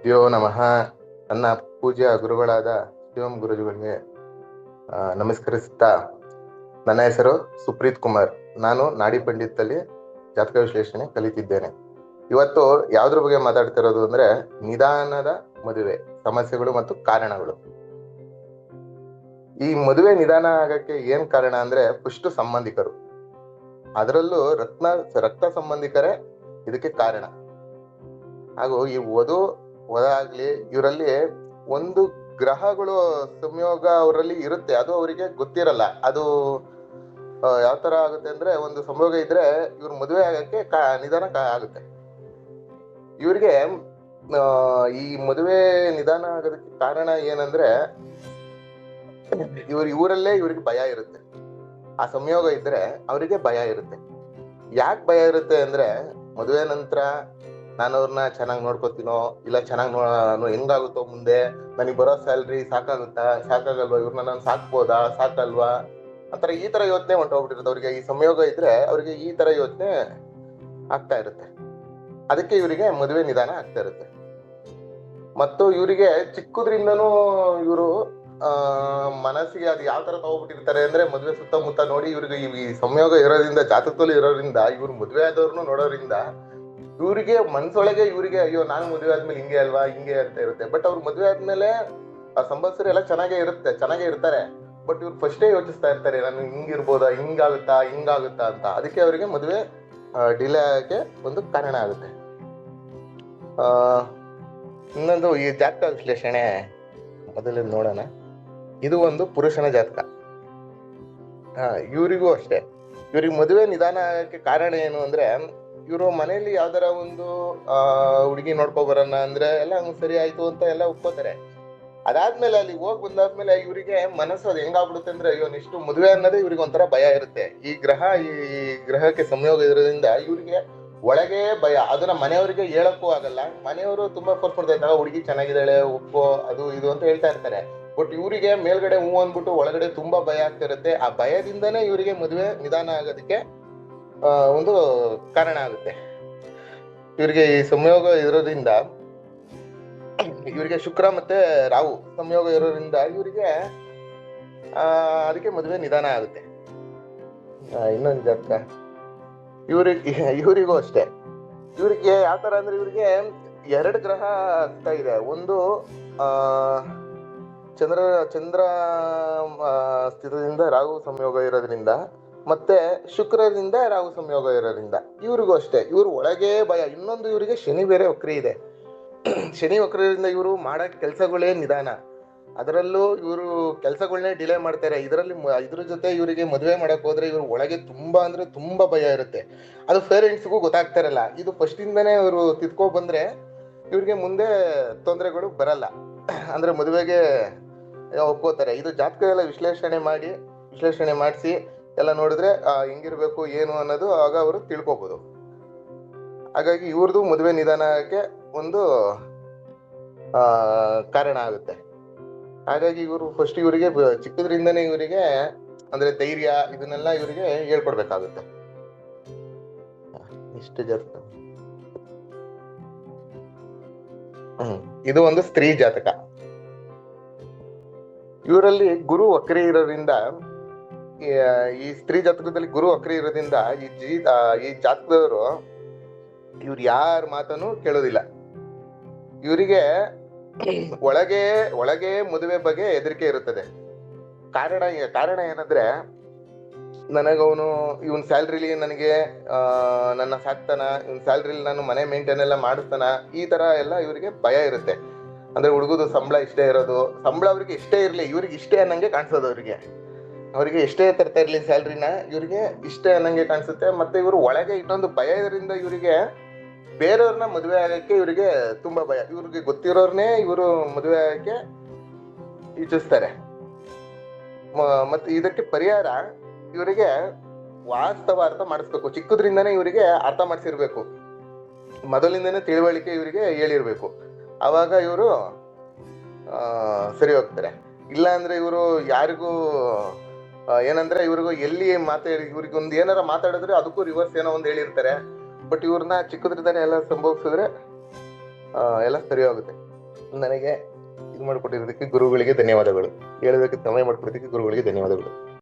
ಗುರುಭ್ಯೋ ನಮಃ. ನನ್ನ ಪೂಜ್ಯ ಗುರುಗಳಾದ ಶಿವಂ ಗುರುಜಿಗಳಿಗೆ ನಮಸ್ಕರಿಸುತ್ತಾ, ನನ್ನ ಹೆಸರು ಸುಪ್ರೀತ್ ಕುಮಾರ್. ನಾನು ನಾಡಿ ಪಂಡಿತಲ್ಲಿ ಜಾತಕ ವಿಶ್ಲೇಷಣೆ ಕಲಿತಿದ್ದೇನೆ. ಇವತ್ತು ಯಾವ್ದ್ರ ಬಗ್ಗೆ ಮಾತಾಡ್ತಿರೋದು ಅಂದ್ರೆ ನಿಧಾನದ ಮದುವೆ ಸಮಸ್ಯೆಗಳು ಮತ್ತು ಕಾರಣಗಳು. ಈ ಮದುವೆ ನಿಧಾನ ಆಗಕ್ಕೆ ಏನ್ ಕಾರಣ ಅಂದ್ರೆ ಫಸ್ಟ್ ಸಂಬಂಧಿಕರು, ಅದರಲ್ಲೂ ರಕ್ತ ಸಂಬಂಧಿಕರೇ ಇದಕ್ಕೆ ಕಾರಣ. ಹಾಗೂ ಈ ವಧ ಆಗ್ಲಿ ಇವರಲ್ಲಿ ಒಂದು ಗ್ರಹಗಳು ಸಂಯೋಗ ಅವರಲ್ಲಿ ಇರುತ್ತೆ, ಅದು ಅವರಿಗೆ ಗೊತ್ತಿರಲ್ಲ. ಅದು ಯಾವ ತರ ಆಗುತ್ತೆ ಅಂದ್ರೆ, ಒಂದು ಸಂಯೋಗ ಇದ್ರೆ ಇವ್ರ ಮದುವೆ ಆಗಕ್ಕೆ ನಿಧಾನ ಆಗುತ್ತೆ. ಇವ್ರಿಗೆ ಈ ಮದುವೆ ನಿಧಾನ ಆಗೋದಕ್ಕೆ ಕಾರಣ ಏನಂದ್ರೆ, ಊರಲ್ಲೇ ಇವ್ರಿಗೆ ಭಯ ಇರುತ್ತೆ. ಆ ಸಂಯೋಗ ಇದ್ರೆ ಅವರಿಗೆ ಭಯ ಇರುತ್ತೆ. ಯಾಕೆ ಭಯ ಇರುತ್ತೆ ಅಂದ್ರೆ, ಮದುವೆ ನಂತರ ನಾನು ಅವ್ರನ್ನ ಚೆನ್ನಾಗಿ ನೋಡ್ಕೋತೀನೋ ಇಲ್ಲ ಚೆನ್ನಾಗಿ ಹೆಂಗಾಗುತ್ತೋ, ಮುಂದೆ ನನಗೆ ಬರೋ ಸ್ಯಾಲ್ರಿ ಸಾಕಾಗಲ್ವಾ, ಇವ್ರನ್ನ ನಾನು ಸಾಕ್ಬೋದಾ ಸಾಕಲ್ವಾ ಅಂತಾರೆ. ಈ ತರ ಯೋಚನೆ ಹೊಂಟೋಗ್ಬಿಟ್ಟಿರುತ್ತೆ ಅವ್ರಿಗೆ. ಈ ಸಂಯೋಗ ಇದ್ರೆ ಅವ್ರಿಗೆ ಈ ತರ ಯೋಚನೆ ಆಗ್ತಾ ಇರುತ್ತೆ. ಅದಕ್ಕೆ ಇವರಿಗೆ ಮದುವೆ ನಿಧಾನ ಆಗ್ತಾ ಇರುತ್ತೆ. ಮತ್ತು ಇವರಿಗೆ ಚಿಕ್ಕದ್ರಿಂದನೂ ಇವರು ಮನಸ್ಸಿಗೆ ಅದು ಯಾವ ತರ ತಗೋಬಿಟ್ಟಿರ್ತಾರೆ ಅಂದ್ರೆ, ಮದುವೆ ಸುತ್ತಮುತ್ತ ನೋಡಿ ಇವ್ರಿಗೆ ಈ ಸಂಯೋಗ ಇರೋದ್ರಿಂದ, ಜಾತಕದಲ್ಲಿ ಇರೋದ್ರಿಂದ, ಇವ್ರು ಮದುವೆ ಆದವ್ರನ್ನು ನೋಡೋದ್ರಿಂದ ಇವ್ರಿಗೆ ಮನ್ಸೊಳಗೆ ಇವ್ರಿಗೆ ಅಯ್ಯೋ ನಾನು ಮದುವೆ ಆದ್ಮೇಲೆ ಹಿಂಗೆ ಅಲ್ವಾ ಹಿಂಗೆ ಅಂತ ಇರುತ್ತೆ. ಬಟ್ ಅವ್ರು ಮದುವೆ ಆದ್ಮೇಲೆ ಆ ಸಂಬಂಧಿಸರು ಎಲ್ಲ ಚೆನ್ನಾಗೇ ಇರ್ತಾರೆ. ಬಟ್ ಇವ್ರು ಫಸ್ಟೇ ಯೋಚಿಸ್ತಾ ಇರ್ತಾರೆ, ನಾನು ಹಿಂಗಿರ್ಬೋದಾ, ಹಿಂಗಾಗುತ್ತಾ ಅಂತ. ಅದಕ್ಕೆ ಅವರಿಗೆ ಮದುವೆ ಡಿಲೇ ಆಗಕ್ಕೆ ಒಂದು ಕಾರಣ ಆಗುತ್ತೆ. ಇನ್ನೊಂದು, ಈ ಜಾತಕ ವಿಶ್ಲೇಷಣೆ ಮೊದಲಿಂದ ನೋಡೋಣ. ಇದು ಒಂದು ಪುರುಷನ ಜಾತಕ. ಇವರಿಗೂ ಅಷ್ಟೇ, ಇವ್ರಿಗೆ ಮದುವೆ ನಿಧಾನ ಆಗಕ್ಕೆ ಕಾರಣ ಏನು ಅಂದ್ರೆ, ಇವರು ಮನೆಯಲ್ಲಿ ಯಾವ್ದಾರ ಒಂದು ಹುಡುಗಿ ನೋಡ್ಕೊ ಬರೋಣ ಅಂದ್ರೆ ಎಲ್ಲ ಸರಿ ಆಯ್ತು ಅಂತ ಎಲ್ಲ ಒಪ್ಕೋತಾರೆ. ಅದಾದ್ಮೇಲೆ ಅಲ್ಲಿ ಬಂದಾದ್ಮೇಲೆ ಇವರಿಗೆ ಮನಸ್ಸು ಅದು ಹೆಂಗಾಗ್ಬಿಡುತ್ತೆ ಅಂದ್ರೆ, ಅಯ್ಯೋ ಇಷ್ಟು ಮದುವೆ ಅನ್ನೋದೇ ಇವ್ರಿಗೆ ಒಂಥರ ಭಯ ಇರುತ್ತೆ. ಈ ಗ್ರಹಕ್ಕೆ ಸಂಯೋಗ ಇರೋದ್ರಿಂದ ಇವ್ರಿಗೆ ಒಳಗೆ ಭಯ. ಅದನ್ನ ಮನೆಯವರಿಗೆ ಹೇಳಕ್ಕೂ ಆಗಲ್ಲ. ಮನೆಯವರು ತುಂಬಾ ಫೋರ್ಸ್ ಮಾಡ್ತಾ ಇದ್ದಾಗ ಹುಡುಗಿ ಚೆನ್ನಾಗಿದ್ದಾಳೆ ಒಪ್ಪೋ, ಅದು ಇದು ಅಂತ ಹೇಳ್ತಾ ಇರ್ತಾರೆ. ಬಟ್ ಇವರಿಗೆ ಮೇಲ್ಗಡೆ ಹೂ ಅಂದ್ಬಿಟ್ಟು ಒಳಗಡೆ ತುಂಬಾ ಭಯ ಆಗ್ತಿರುತ್ತೆ. ಆ ಭಯದಿಂದನೇ ಇವರಿಗೆ ಮದುವೆ ನಿಧಾನ ಆಗೋದಕ್ಕೆ ಒಂದು ಕಾರಣ ಆಗುತ್ತೆ. ಇವರಿಗೆ ಈ ಸಂಯೋಗ ಇರೋದ್ರಿಂದ, ಇವರಿಗೆ ಶುಕ್ರ ಮತ್ತೆ ರಾಹು ಸಂಯೋಗ ಇರೋದ್ರಿಂದ ಇವರಿಗೆ ಅದಕ್ಕೆ ಮದುವೆ ನಿಧಾನ ಆಗುತ್ತೆ. ಇನ್ನೊಂದು ಜಾತಕ ಇವರಿಗೂ ಅಷ್ಟೇ. ಇವರಿಗೆ ಯಾವ ತರ ಅಂದ್ರೆ, ಇವರಿಗೆ 2 ಗ್ರಹ ಆಗ್ತಾ ಇದೆ. ಒಂದು ಚಂದ್ರ ಸ್ಥಿತದಿಂದ ರಾಹು ಸಂಯೋಗ ಇರೋದ್ರಿಂದ, ಮತ್ತೆ ಶುಕ್ರದಿಂದ ರಾಹು ಸಂಯೋಗ ಇರೋದ್ರಿಂದ ಇವ್ರಿಗೂ ಅಷ್ಟೇ. ಇವ್ರು ಒಳಗೆ ಭಯ. ಇನ್ನೊಂದು, ಇವರಿಗೆ ಶನಿ ಬೇರೆ ವಕ್ರಿ ಇದೆ. ಶನಿ ವಕ್ರದಿಂದ ಇವರು ಮಾಡೋ ಕೆಲಸಗಳೇ ನಿಧಾನ. ಅದರಲ್ಲೂ ಇವರು ಕೆಲಸಗಳನ್ನೇ ಡಿಲೇ ಮಾಡ್ತಾರೆ. ಇದ್ರ ಜೊತೆ ಇವರಿಗೆ ಮದುವೆ ಮಾಡಕ್ ಹೋದ್ರೆ ಇವ್ರು ಒಳಗೆ ತುಂಬಾ ಅಂದ್ರೆ ತುಂಬಾ ಭಯ ಇರುತ್ತೆ. ಅದು ಪೇರೆಂಟ್ಸ್ಗೂ ಗೊತ್ತಾಗ್ತಾ ಇರಲ್ಲ. ಇದು ಫಸ್ಟ್ ಇಂದಾನೇ ಇವರು ತಿದ್ಕೊ ಬಂದ್ರೆ ಇವ್ರಿಗೆ ಮುಂದೆ ತೊಂದರೆಗಳು ಬರಲ್ಲ. ಅಂದ್ರೆ ಮದುವೆಗೆ ಒಪ್ಕೋತಾರೆ. ಇದು ಜಾತಕ ಎಲ್ಲ ವಿಶ್ಲೇಷಣೆ ಮಾಡಿಸಿ ಎಲ್ಲ ನೋಡಿದ್ರೆ ಹೆಂಗಿರ್ಬೇಕು ಏನು ಅನ್ನೋದು ಆಗ ಅವರು ತಿಳ್ಕೊಬಹುದು. ಹಾಗಾಗಿ ಇವ್ರದ್ದು ಮದುವೆ ನಿಧಾನಕ್ಕೆ ಒಂದು ಕಾರಣ ಆಗುತ್ತೆ. ಹಾಗಾಗಿ ಇವರು ಫಸ್ಟ್ ಇವರಿಗೆ ಚಿಕ್ಕದ್ರಿಂದನೇ ಇವರಿಗೆ ಅಂದ್ರೆ ಧೈರ್ಯ ಇದನ್ನೆಲ್ಲ ಇವರಿಗೆ ಹೇಳ್ಕೊಡ್ಬೇಕಾಗುತ್ತೆ. ಇಷ್ಟು ಜಾತಕ. ಇದು ಒಂದು ಸ್ತ್ರೀ ಜಾತಕ. ಇವರಲ್ಲಿ ಗುರು ವಕ್ರಿ ಇರೋದ್ರಿಂದ, ಈ ಸ್ತ್ರೀ ಜಾತಕದಲ್ಲಿ ಗುರು ವಕ್ರಿ ಇರೋದ್ರಿಂದ ಈ ಜಾತಕದವರು ಇವ್ರು ಯಾರ ಮಾತನ್ನು ಕೇಳೋದಿಲ್ಲ. ಇವರಿಗೆ ಒಳಗೆ ಮದುವೆ ಬಗ್ಗೆ ಹೆದರಿಕೆ ಇರುತ್ತದೆ. ಕಾರಣ ಏನಂದ್ರೆ, ಇವನ್ ಸ್ಯಾಲ್ರಿಲಿ ನನಗೆ ನನ್ನ ಸಾಕ್ತಾನ, ಇವನ್ ಸ್ಯಾಲ್ರಿಲಿ ನಾನು ಮನೆ ಮೇಂಟೈನ್ ಎಲ್ಲ ಮಾಡಿಸ್ತಾನ, ಈ ತರ ಎಲ್ಲ ಇವರಿಗೆ ಭಯ ಇರುತ್ತೆ. ಅಂದ್ರೆ ಹುಡುಗದು ಸಂಬಳ ಇಷ್ಟೇ ಇರೋದು, ಸಂಬಳ ಅವ್ರಿಗೆ ಇಷ್ಟೇ ಇರ್ಲಿ, ಇವ್ರಿಗೆ ಇಷ್ಟೇ ಅನ್ನಂಗೆ ಕಾಣಿಸೋದು. ಅವ್ರಿಗೆ ಎಷ್ಟೇ ತರ್ತಾ ಇರ್ಲಿ ಸ್ಯಾಲ್ರಿನ, ಇವ್ರಿಗೆ ಇಷ್ಟೇ ಅನ್ನಂಗೆ ಕಾಣಿಸುತ್ತೆ. ಮತ್ತೆ ಇವರು ಒಳಗೆ ಇನ್ನೊಂದು ಭಯ ಇದರಿಂದ ಇವರಿಗೆ ಬೇರೆಯವ್ರನ್ನ ಮದುವೆ ಆಗಕ್ಕೆ ಇವರಿಗೆ ತುಂಬಾ ಭಯ. ಇವ್ರಿಗೆ ಗೊತ್ತಿರೋರ್ನೇ ಇವರು ಮದುವೆ ಆಗಕ್ಕೆ ಇಚ್ಛಿಸ್ತಾರೆ. ಮತ್ತೆ ಇದಕ್ಕೆ ಪರಿಹಾರ, ಇವರಿಗೆ ವಾಸ್ತವ ಅರ್ಥ ಮಾಡಿಸ್ಬೇಕು. ಚಿಕ್ಕದ್ರಿಂದಾನೇ ಇವರಿಗೆ ಅರ್ಥ ಮಾಡಿಸಿರ್ಬೇಕು, ಮೊದಲಿಂದನೇ ತಿಳುವಳಿಕೆ ಇವರಿಗೆ ಹೇಳಿರ್ಬೇಕು. ಅವಾಗ ಇವರು ಸರಿ ಹೋಗ್ತಾರೆ. ಇಲ್ಲ ಅಂದ್ರೆ ಇವರು ಯಾರಿಗೂ ಏನಂದ್ರೆ, ಇವ್ರಿಗೂ ಎಲ್ಲಿ ಇವ್ರಿಗೆ ಒಂದು ಏನಾರ ಮಾತಾಡಿದ್ರೆ ಅದಕ್ಕೂ ರಿವರ್ಸ್ ಏನೋ ಒಂದು ಹೇಳಿರ್ತಾರೆ. ಬಟ್ ಇವ್ರನ್ನ ಚಿಕ್ಕದ್ರಿಂದಾನೆ ಎಲ್ಲ ಸಂಭವಿಸಿದ್ರೆ ಎಲ್ಲ ಸರಿ ಹೋಗುತ್ತೆ. ನನಗೆ ಇದು ಮಾಡಿಕೊಟ್ಟಿರೋದಕ್ಕೆ ಗುರುಗಳಿಗೆ ಧನ್ಯವಾದಗಳು. ಹೇಳೋದಕ್ಕೆ ಸಮಯ ಮಾಡಿಕೊಡೋದಕ್ಕೆ ಗುರುಗಳಿಗೆ ಧನ್ಯವಾದಗಳು.